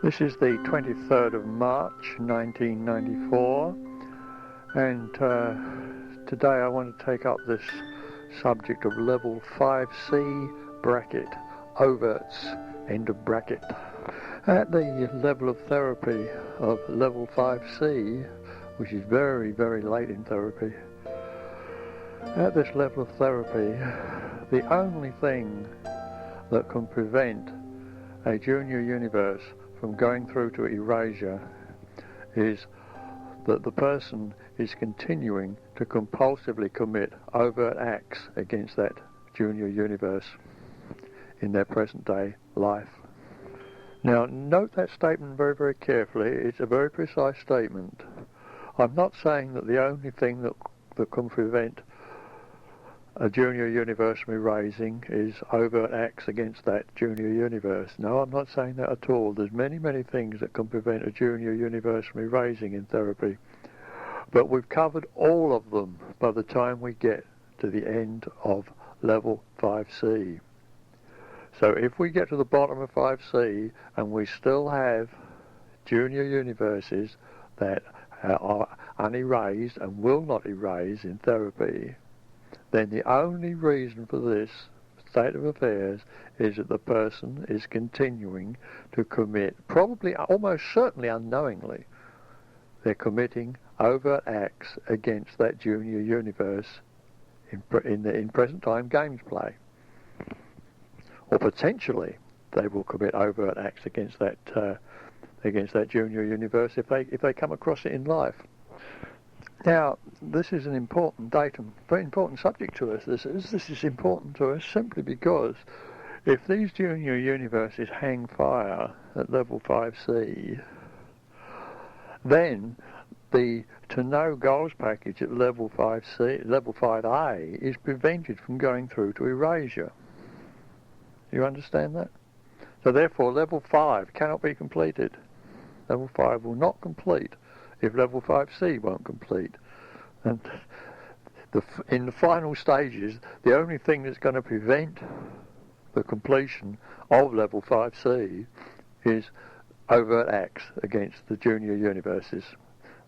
This is the 23rd of March 1994, and today I want to take up this subject of level 5C bracket, overts, end of bracket. At the level of therapy of level 5C, which is very, very late in therapy, at this level of therapy, the only thing that can prevent a junior universe from going through to erasure is that the person is continuing to compulsively commit overt acts against that junior universe in their present day life. Now note that statement very, very carefully. It's a very precise statement. I'm not saying that the only thing that can prevent a junior universe from erasing is overt acts against that junior universe. No, I'm not saying that at all. There's many, many things that can prevent a junior universe from erasing in therapy. But we've covered all of them by the time we get to the end of level 5C. So if we get to the bottom of 5C and we still have junior universes that are unerased and will not erase in therapy, then the only reason for this state of affairs is that the person is continuing to commit, probably almost certainly unknowingly, they're committing overt acts against that junior universe in present time games play. Or potentially they will commit overt acts against that junior universe if they come across it in life. Now, this is an important datum, very important subject to us. This is important to us simply because if these junior universes hang fire at level 5C, then the to know goals package at level 5C, level 5A, is prevented from going through to erasure. You understand that? So therefore, level 5 cannot be completed. Level 5 will not complete if level 5C won't complete. And in the final stages, the only thing that's going to prevent the completion of level 5C is overt acts against the junior universes,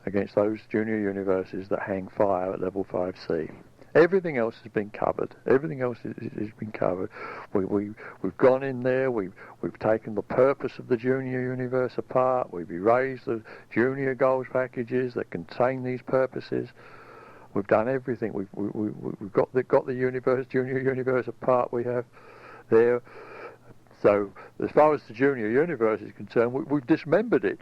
against those junior universes that hang fire at level 5C. Everything else has been covered. Everything else has been covered. We've gone in there. We've taken the purpose of the junior universe apart. We've erased the junior goals packages that contain these purposes. We've done everything. We've got the universe, junior universe apart. We have there. So as far as the junior universe is concerned, we've dismembered it.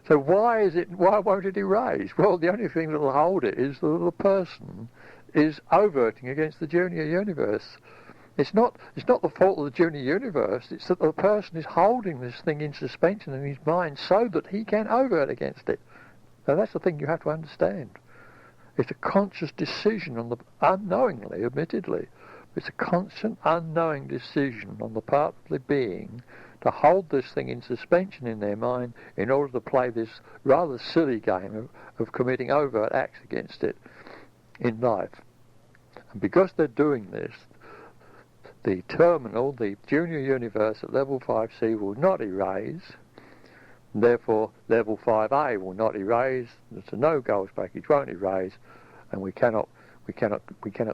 So why won't it erase? Well, the only thing that will hold it is that the person is overting against the junior universe. It's not the fault of the junior universe. It's that the person is holding this thing in suspension in his mind so that he can overt against it. Now that's the thing you have to understand. It's a conscious decision unknowingly, admittedly, it's a constant unknowing decision on the part of the being to hold this thing in suspension in their mind in order to play this rather silly game of committing overt acts against it in life. And because they're doing this, the terminal, the junior universe at level 5C will not erase, and therefore level 5A will not erase, the no goals package won't erase, and we cannot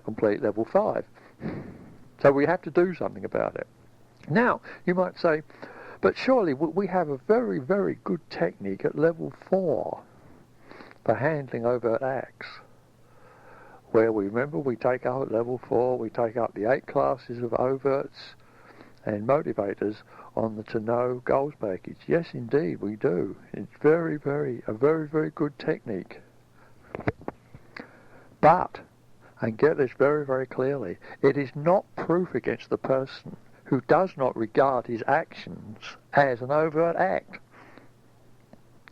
complete level 5. So we have to do something about it. Now, you might say, but surely we have a very, very good technique at level 4 for handling overt acts, where we take up at level 4, we take up the 8 classes of overts and motivators on the to know goals package. Yes, indeed, we do. It's a very, very good technique. But, and get this very, very clearly, it is not proof against the person who does not regard his actions as an overt act.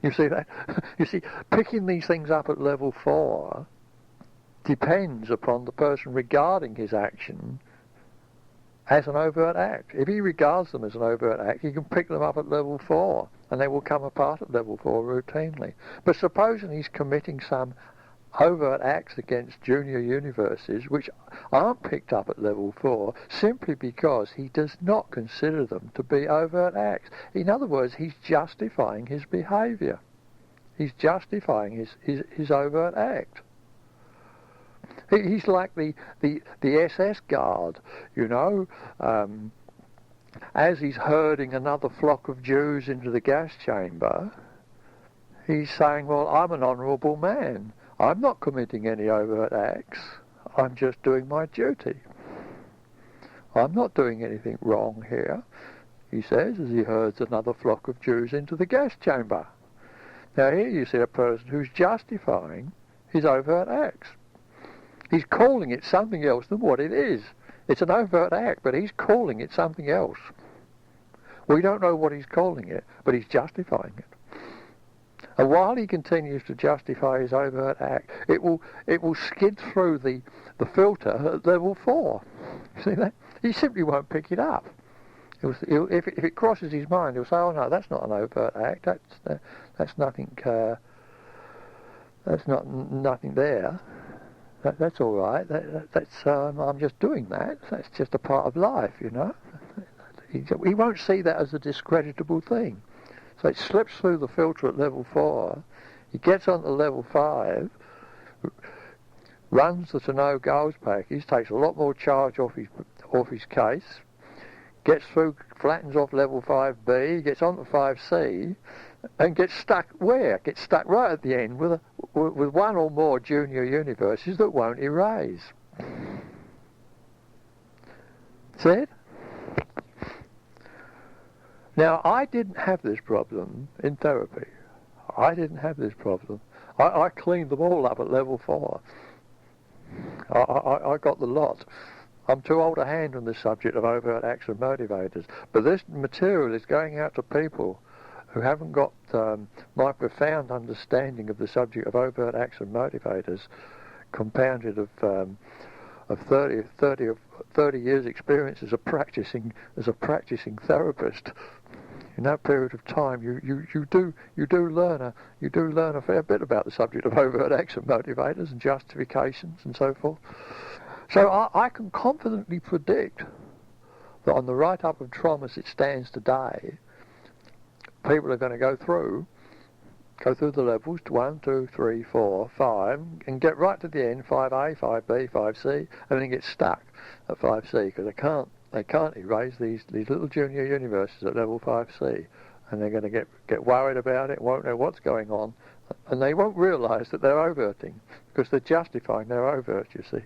You see that? You see, picking these things up at level 4 depends upon the person regarding his action as an overt act. If he regards them as an overt act, he can pick them up at level 4, and they will come apart at level 4 routinely. But supposing he's committing some overt acts against junior universes which aren't picked up at level 4 simply because he does not consider them to be overt acts. In other words, he's justifying his behaviour. He's justifying his overt act. He's like the SS guard, you know, as he's herding another flock of Jews into the gas chamber. He's saying, well, I'm an honourable man. I'm not committing any overt acts. I'm just doing my duty. I'm not doing anything wrong here, he says, as he herds another flock of Jews into the gas chamber. Now here you see a person who's justifying his overt acts. He's calling it something else than what it is. It's an overt act, but he's calling it something else. We don't know what he's calling it, but he's justifying it. And while he continues to justify his overt act, it will skid through the filter at level 4. See that? He simply won't pick it up. If it crosses his mind, he'll say, "Oh no, that's not an overt act. That's nothing. That's nothing there. That's all right. I'm just doing that. That's just a part of life, you know." He won't see that as a discreditable thing. So it slips through the filter at level 4. He gets onto level 5, runs the to-know goals package, takes a lot more charge off his case, gets through, flattens off level 5B, gets onto 5C, and gets stuck where? Gets stuck right at the end with one or more junior universes that won't erase. See it? Now, I didn't have this problem in therapy. I didn't have this problem. I cleaned them all up at level 4. I got the lot. I'm too old a hand on this subject of overt acts and motivators. But this material is going out to people who haven't got my profound understanding of the subject of overt acts and motivators, compounded of 30 years experience as a practicing therapist. In that period of time, you do learn a fair bit about the subject of overt acts and motivators and justifications and so forth. So I can confidently predict that on the write-up of TROM as it stands today, people are going to go through the levels 1, 2, 3, 4, 5, and get right to the end, 5A, 5B, 5C, and then get stuck at 5C because they can't erase these little junior universes at level 5C, and they're going to get worried about it, won't know what's going on, and they won't realise that they're overting because they're justifying their overt, you see.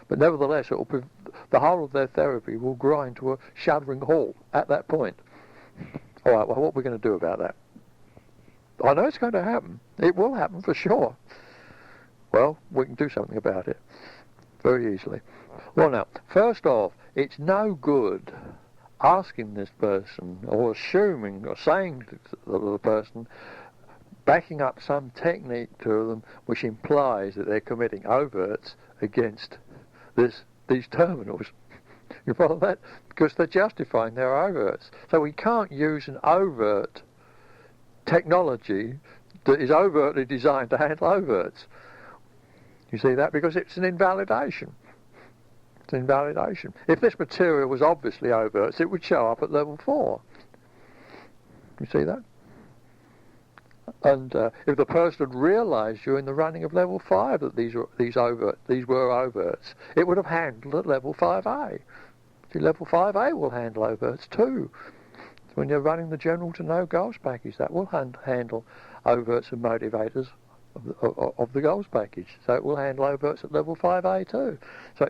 But nevertheless, the whole of their therapy will grind to a shuddering halt at that point. All right, well, what are we going to do about that? I know it's going to happen. It will happen for sure. Well, we can do something about it very easily. Well, now, first off, it's no good asking this person or assuming or saying to the person, backing up some technique to them which implies that they're committing overts against these terminals. You follow that? Because they're justifying their overts. So we can't use an overt technology that is overtly designed to handle overts. You see that? Because it's an invalidation. It's invalidation. If this material was obviously overts, it would show up at level 4. You see that? And if the person had realised during the running of level 5 that these were overts, it would have handled at level 5A. See, level 5A will handle overts too. So when you're running the general to know goals package, that will handle overts and motivators of the goals package. So it will handle overts at level 5A too. So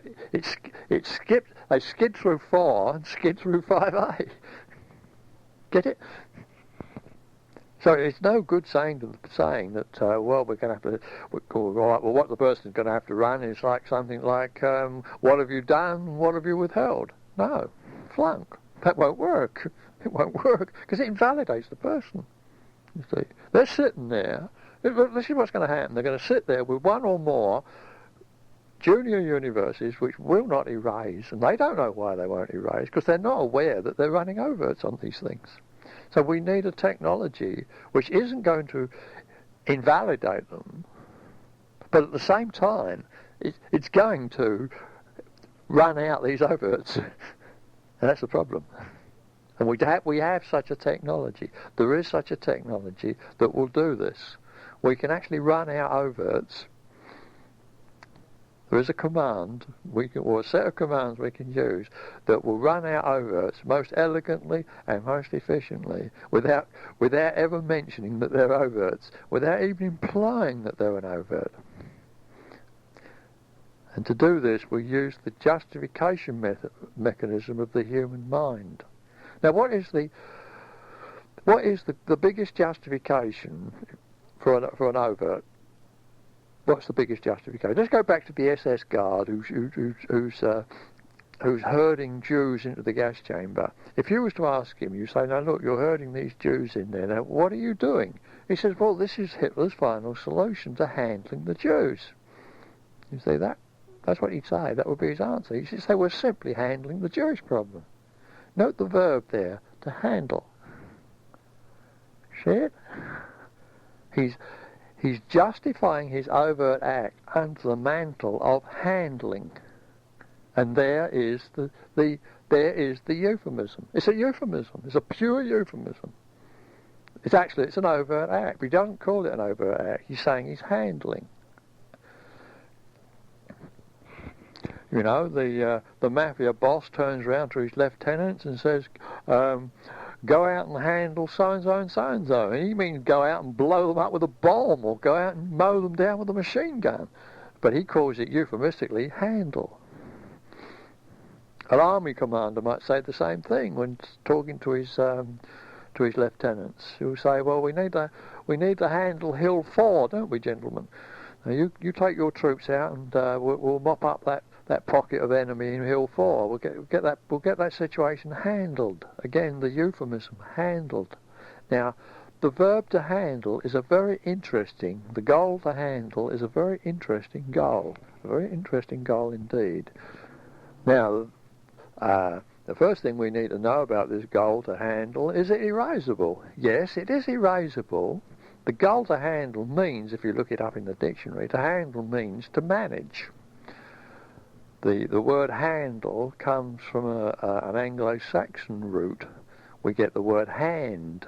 they skid through 4 and skid through 5A. Get it? So it's no good saying that well, we're going to have to, well, what the person's going to have to run is like something like, what have you done, what have you withheld? No, FLUNK. That won't work. It won't work because it invalidates the person. You see, they're sitting there. This is what's going to happen. They're going to sit there with one or more junior universes which will not erase, and they don't know why they won't erase because they're not aware that they're running overts on these things. So we need a technology which isn't going to invalidate them, But at the same time, it's going to run out these overts. And that's the problem. And we have such a technology. There is such a technology that will do this. We can actually run our overts. There is a command, or a set of commands we can use that will run our overts most elegantly and most efficiently without ever mentioning that they're overts, without even implying that they're an overt. And to do this, we use the justification mechanism of the human mind. Now, what is the biggest justification for an overt? What's the biggest justification? Let's go back to the SS guard who's herding Jews into the gas chamber. If you was to ask him, you say, "Now look, you're herding these Jews in there. Now, what are you doing?" He says, "Well, this is Hitler's final solution to handling the Jews." You see that? That's what he'd say. That would be his answer. He'd say, "We're simply handling the Jewish problem." Note the verb there, to handle. See it? He's justifying his overt act under the mantle of handling. And there is the euphemism. It's a euphemism. It's a pure euphemism. It's an overt act. But he doesn't call it an overt act. He's saying he's handling. You know, the mafia boss turns around to his lieutenants and says, "Go out and handle so-and-so and so-and-so." And he means go out and blow them up with a bomb or go out and mow them down with a machine gun. But he calls it euphemistically handle. An army commander might say the same thing when talking to his lieutenants. He'll say, "Well, we need to handle Hill 4, don't we, gentlemen? Now you take your troops out and we'll mop up that pocket of enemy in Hill 4. We'll get that situation handled." Again, the euphemism, handled. Now, the verb to handle is the goal to handle is a very interesting goal. A very interesting goal indeed. Now, the first thing we need to know about this goal to handle, is it erasable? Yes, it is erasable. The goal to handle means, if you look it up in the dictionary, to handle means to manage. The word handle comes from an Anglo-Saxon root. We get the word hand,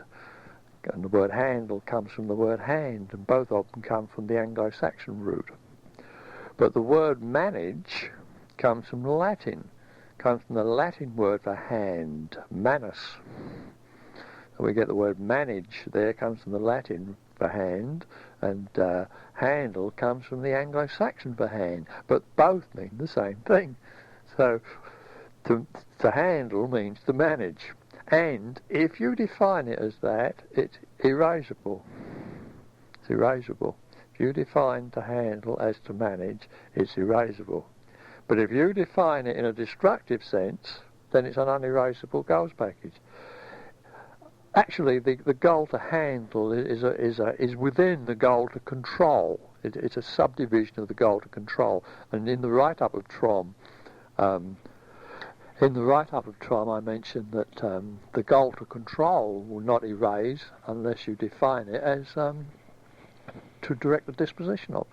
and the word handle comes from the word hand, and both of them come from the Anglo-Saxon root. But the word manage comes from Latin, comes from the Latin word for hand, manus. And we get the word manage there, comes from the Latin for hand, and handle comes from the Anglo-Saxon for hand, but both mean the same thing. So to handle means to manage, and if you define it as that, it's erasable. It's erasable. If you define to handle as to manage, it's erasable. But if you define it in a destructive sense, then it's an unerasable goals package. Actually, the goal to handle is within the goal to control. It's a subdivision of the goal to control. And in the write-up of TROM, I mentioned that the goal to control will not erase unless you define it as to direct the disposition of,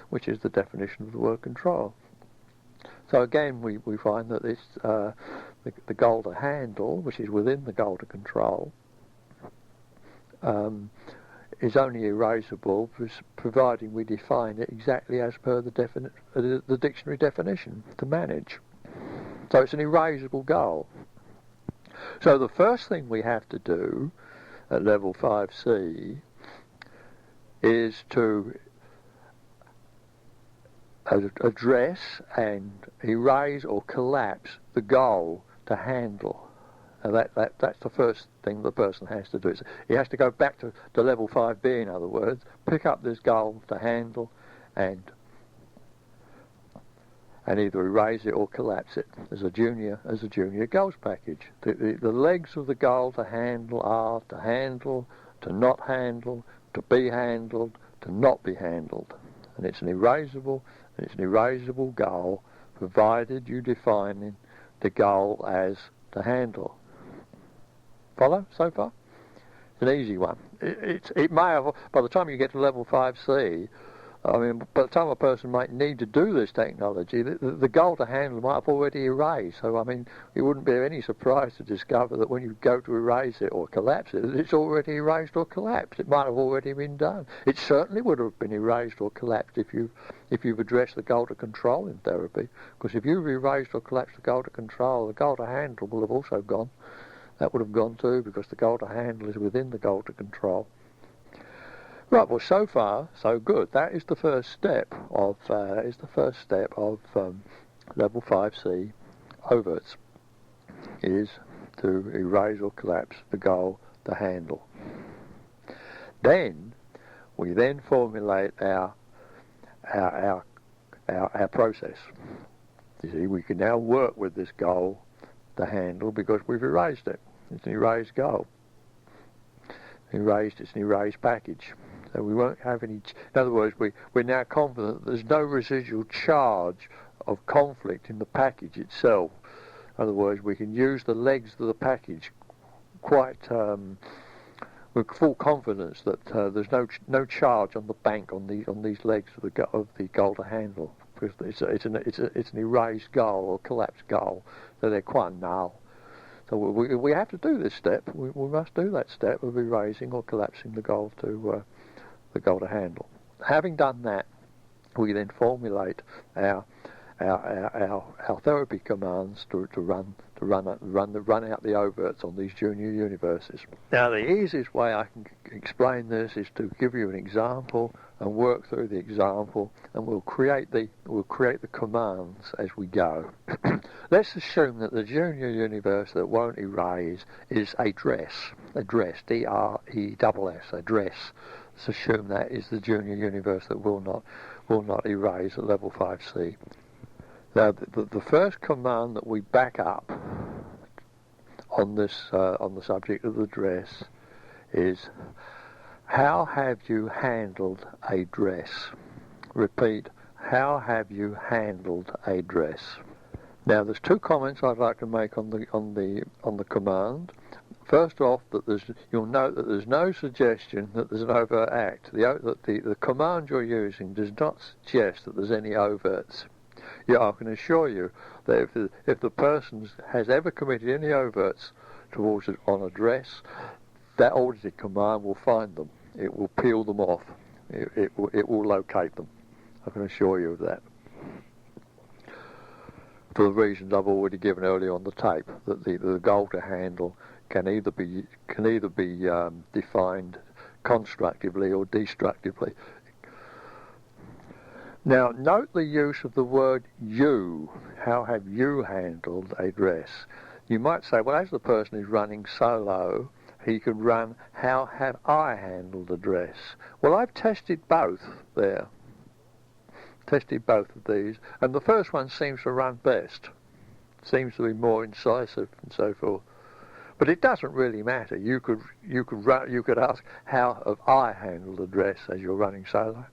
which is the definition of the word control. So again, we find that this the goal to handle, which is within the goal to control, is only erasable providing we define it exactly as per the dictionary definition, to manage. So it's an erasable goal. So the first thing we have to do at level 5C is to address and erase or collapse the goal to handle. And that's the first thing the person has to do. He has to go back to level 5B, in other words, pick up this goal to handle and either erase it or collapse it as a junior goals package. The legs of the goal to handle are to handle, to not handle, to be handled, to not be handled. And it's an erasable goal, provided you define the goal as to handle. Follow so far? It's an easy one. It may have, by the time you get to level 5C, I mean, by the time a person might need to do this technology, the goal to handle might have already erased. So, I mean, it wouldn't be any surprise to discover that when you go to erase it or collapse it, it's already erased or collapsed. It might have already been done. It certainly would have been erased or collapsed if you've addressed the goal to control in therapy. Because if you've erased or collapsed the goal to control, the goal to handle will have also gone. That would have gone too, because the goal to handle is within the goal to control. Right, well, so far, so good. That is the first step of level 5C overts, is to erase or collapse the goal to handle. Then we then formulate our process. You see, we can now work with this goal to handle because we've erased it. It's an erased goal. It's an erased package. So we won't have any... In other words, we're now confident that there's no residual charge of conflict in the package itself. In other words, we can use the legs of the package quite with full confidence that there's no charge on the bank on these legs of the goal to handle, because it's an erased goal or collapsed goal, so they're quite null. So we have to do this step. We must do that step of erasing or collapsing the goal to handle. Having done that, we then formulate our therapy commands to run out the overts on these junior universes. Now, the easiest way I can explain this is to give you an example and work through the example, and we'll create the commands as we go. Let's assume that the junior universe that won't erase is a dress, D-R-E-S-S, a dress. Let's assume that is the junior universe that will not erase at level 5C. Now, the first command that we back up on the subject of the dress is, how have you handled a dress? Repeat, how have you handled a dress? Now, there's two comments I'd like to make on the command. First off, you'll note that there's no suggestion that there's an overt act. The command you're using does not suggest that there's any overts. Yeah, I can assure you that if the person has ever committed any overts towards it on a dress, that audited command will find them. It will peel them off. It will locate them. I can assure you of that. For the reasons I've already given earlier on the tape, that the goal to handle can either be defined constructively or destructively. Now, note the use of the word you. How have you handled a dress? You might say, well, as the person is running solo, he could run, how have I handled a dress? Well, I've tested both there. Tested both of these, and the first one seems to run best. Seems to be more incisive and so forth. But it doesn't really matter. You could ask, how have I handled a dress as you're running solo?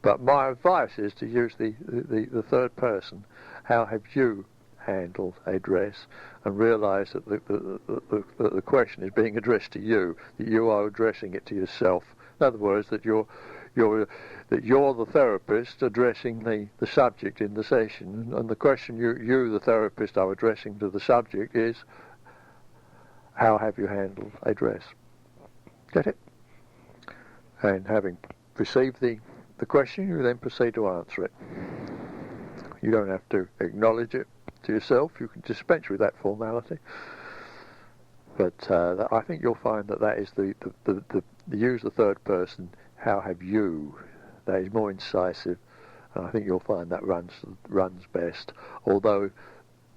But my advice is to use the third person. How have you handled a dress? And realise that the question is being addressed to you. That you are addressing it to yourself. In other words, that you're the therapist addressing the subject in the session, and the question you the therapist are addressing to the subject is, how have you handled a dress? Get it? And having received the question, you then proceed to answer it. You don't have to acknowledge it to yourself. You can dispense with that formality. But I think you'll find that is the use the third person. How have you? That is more incisive, and I think you'll find that runs best. Although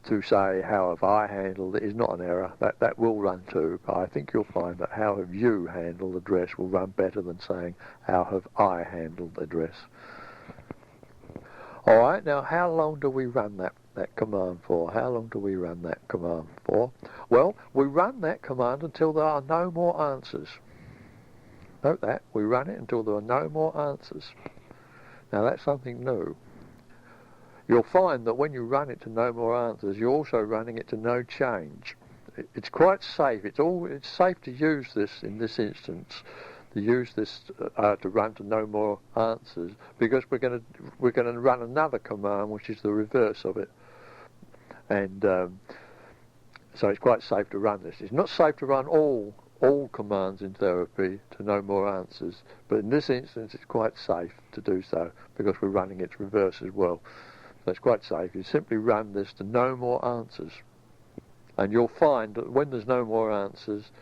to say how have I handled it is not an error. That will run too. But I think you'll find that how have you handled the dress will run better than saying how have I handled the dress. All right. Now, how long do we run that command for? How long do we run that command for? Well, we run that command until there are no more answers. Note that. We run it until there are no more answers. Now, that's something new. You'll find that when you run it to no more answers, you're also running it to no change. It's quite safe. It's safe to use this in this instance. to use this to run to no more answers, because we're going to run another command which is the reverse of it, and so it's quite safe to run this. It's not safe to run all commands in therapy to no more answers, but in this instance it's quite safe to do so because we're running its reverse as well. So it's quite safe. You simply run this to no more answers, and you'll find that when there's no more answers,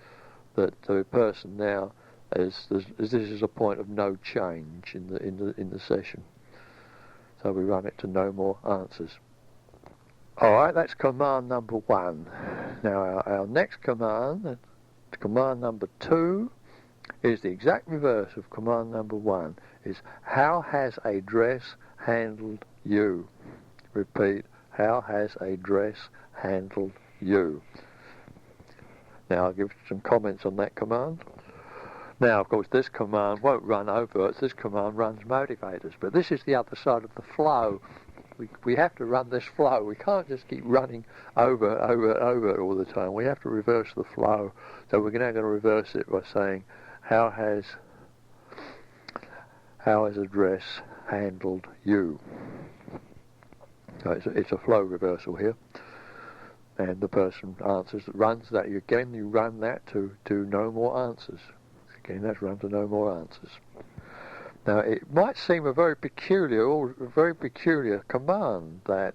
that the person now this is a point of no change in the session. So we run it to no more answers. All right, that's command number 1. Now our next command, command number 2, is the exact reverse of command number 1. Is how has a dress handled you? Repeat, how has a dress handled you? Now I'll give some comments on that command. Now, of course, this command won't run overts. This command runs motivators. But this is the other side of the flow. We have to run this flow. We can't just keep running over all the time. We have to reverse the flow. So we're now going to reverse it by saying, how has a dress handled you? So it's a flow reversal here. And the person answers, runs that. Again, you run that to no more answers. Again, that's run to no more answers. Now, it might seem a very peculiar command that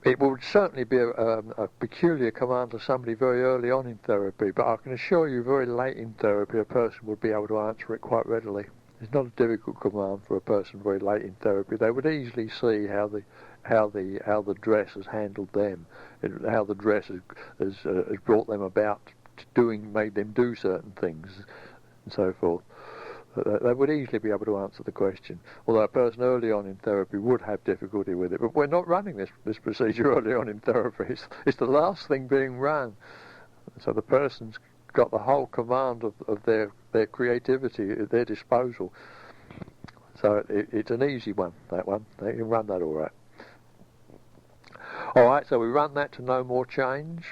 it would certainly be a peculiar command to somebody very early on in therapy, but I can assure you very late in therapy a person would be able to answer it quite readily. It's not a difficult command for a person very late in therapy. They would easily see how the dress has handled them, how the dress has brought them about made them do certain things, and so forth. They would easily be able to answer the question, although a person early on in therapy would have difficulty with it. But we're not running this procedure early on in therapy. It's the last thing being run. So the person's got the whole command of their creativity at their disposal. So it's an easy one, that one. They can run that all right. All right, so we run that to no more change.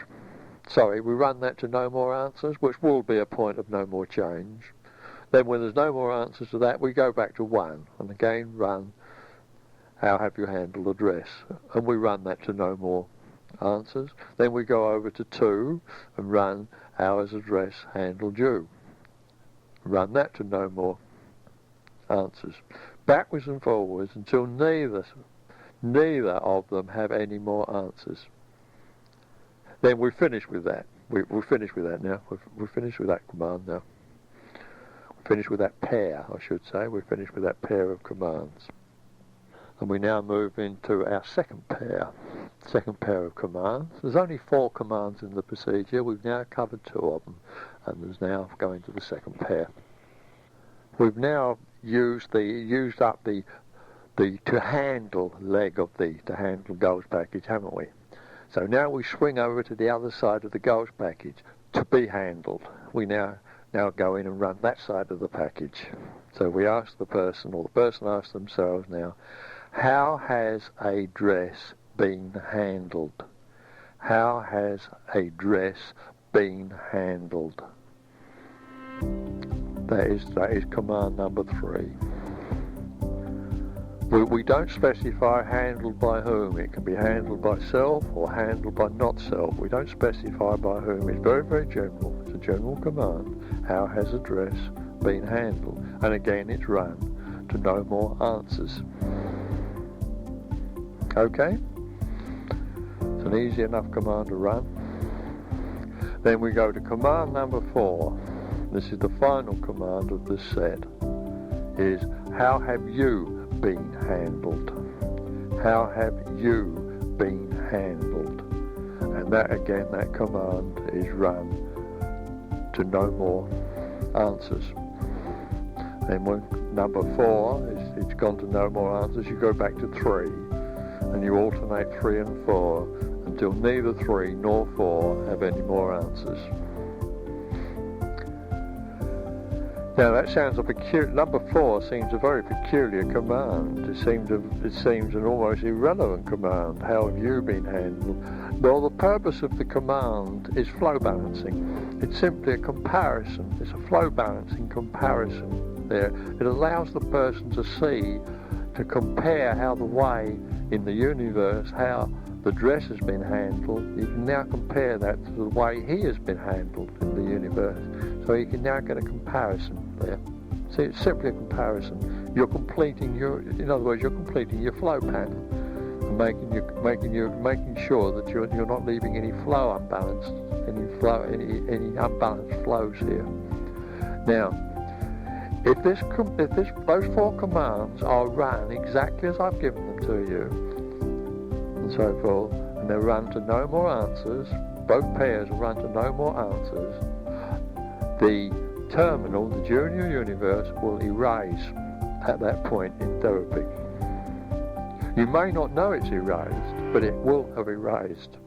We run that to no more answers, which will be a point of no more change. Then when there's no more answers to that, we go back to 1, and again run, how have you handled the dress? And we run that to no more answers. Then we go over to 2, and run, how has the dress handled you? Run that to no more answers. Backwards and forwards until neither of them have any more answers. Then we finish with that. We're finished with that now. We're finished with that command now. We're finished with that pair, I should say. We're finished with that pair of commands. And we now move into our second pair of commands. There's only 4 commands in the procedure. We've now covered 2 of them, and there's now going to the second pair. We've now used up the to handle leg of the to handle goals package, haven't we? So now we swing over to the other side of the goals package, to be handled. We now go in and run that side of the package. So we ask the person, or the person asks themselves now, how has a dress been handled? How has a dress been handled? That is command number 3. We don't specify handled by whom. It can be handled by self or handled by not self. We don't specify by whom. It's very, very general. It's a general command. How has a dress been handled? And again, it's run to no more answers. Okay? It's an easy enough command to run. Then we go to command number 4. This is the final command of this set. Is how have you been handled? How have you been handled? And that again, that command is run to no more answers. And when number 4 it's gone to no more answers, you go back to 3, and you alternate 3 and 4 until neither 3 nor 4 have any more answers. Now that sounds a peculiar. Number 4 seems a very peculiar command. It seems an almost irrelevant command. How have you been handled? Well, the purpose of the command is flow balancing. It's simply a comparison. It's a flow balancing comparison. There, it allows the person to see, to compare how the way in the universe, how the dress has been handled. You can now compare that to the way he has been handled in the universe. So you can now get a comparison there. See, it's simply a comparison. You're completing in other words, you're completing your flow pattern, and making sure that you're not leaving any flow unbalanced, any unbalanced flows here. Now, if those 4 commands are run exactly as I've given them to you, and so forth, and they're run to no more answers, both pairs are run to no more answers, the terminal, the junior universe, will erase at that point in therapy. You may not know it's erased, but it will have erased.